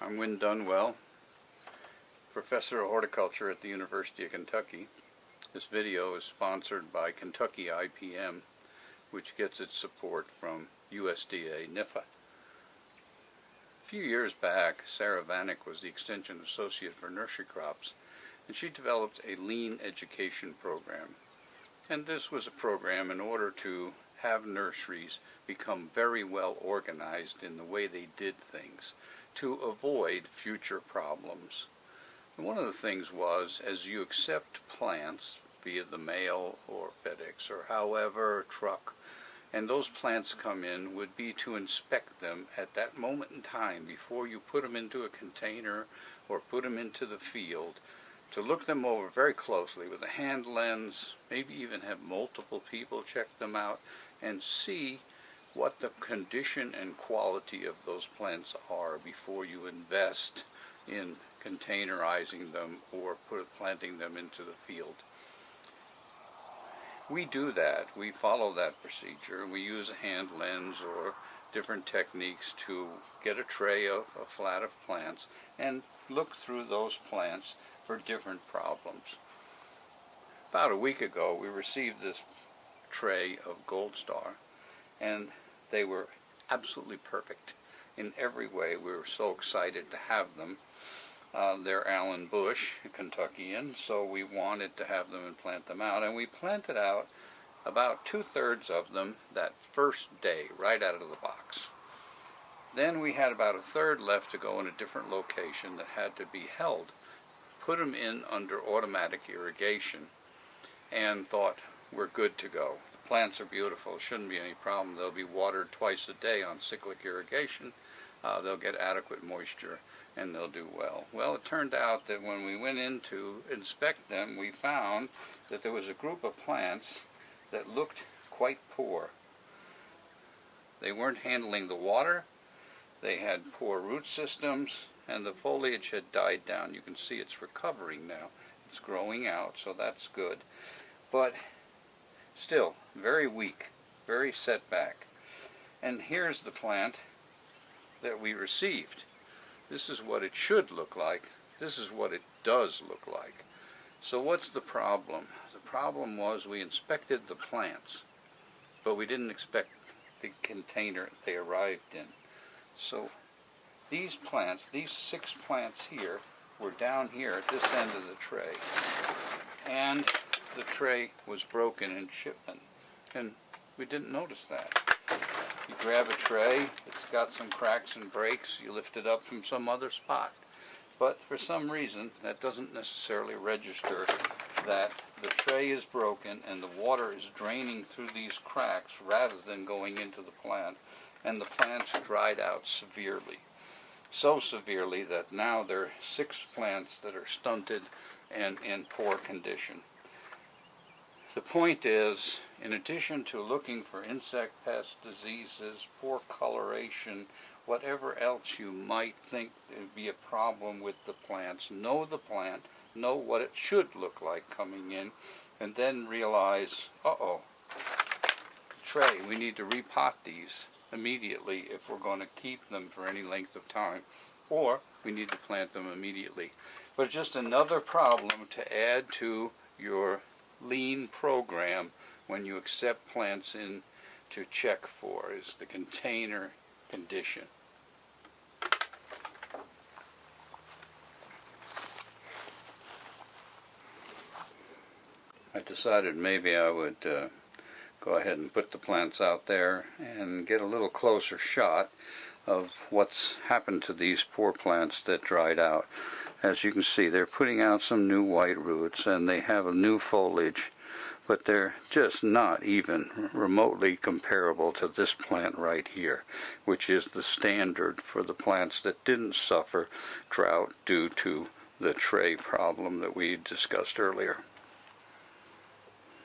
I'm Win Dunwell, Professor of Horticulture at the University of Kentucky. This video is sponsored by Kentucky IPM, which gets its support from USDA NIFA. A few years back, Sarah Vanek was the Extension Associate for Nursery Crops, and she developed a lean education program. And this was a program in order to have nurseries become very well organized in the way they did things, to avoid future problems. And one of the things was, as you accept plants via the mail or FedEx or however, truck, and those plants come in, would be to inspect them at that moment in time before you put them into a container or put them into the field, to look them over very closely with a hand lens, maybe even have multiple people check them out and see what the condition and quality of those plants are before you invest in containerizing them or planting them into the field. We do that. We follow that procedure. We use a hand lens or different techniques to get a tray of a flat of plants and look through those plants for different problems. About a week ago, we received this tray of Gold Star, and they were absolutely perfect in every way. We were so excited to have them. They're Allen Bush, Kentuckian, so we wanted to have them and plant them out. And we planted out about 2/3 of them that first day, right out of the box. Then we had about 1/3 left to go in a different location that had to be held. Put them in under automatic irrigation and thought we're good to go. The plants are beautiful, shouldn't be any problem. They'll be watered twice a day on cyclic irrigation. They'll get adequate moisture and they'll do well. Well, it turned out that when we went in to inspect them, we found that there was a group of plants that looked quite poor. They weren't handling the water, they had poor root systems, and the foliage had died down. You can see it's recovering now. It's growing out, so that's good. But still, very weak, very set back. And here's the plant that we received. This is what it should look like. This is what it does look like. So what's the problem? The problem was we inspected the plants, but we didn't inspect the container they arrived in. So these plants, these 6 plants here, were down here at this end of the tray. And the tray was broken in shipment. And we didn't notice that. You grab a tray, it's got some cracks and breaks, you lift it up from some other spot. But for some reason, that doesn't necessarily register that the tray is broken and the water is draining through these cracks rather than going into the plant. And the plants dried out severely. So severely that now there are 6 plants that are stunted and in poor condition. The point is, in addition to looking for insect pest diseases, poor coloration, whatever else you might think would be a problem with the plants, know the plant, know what it should look like coming in, and then realize, tray, we need to repot these immediately if we're going to keep them for any length of time, or we need to plant them immediately. But just another problem to add to your lean program when you accept plants in to check for is the container condition. I decided maybe I would go ahead and put the plants out there and get a little closer shot of what's happened to these poor plants that dried out. As you can see, they're putting out some new white roots and they have a new foliage, but they're just not even remotely comparable to this plant right here, which is the standard for the plants that didn't suffer drought due to the tray problem that we discussed earlier.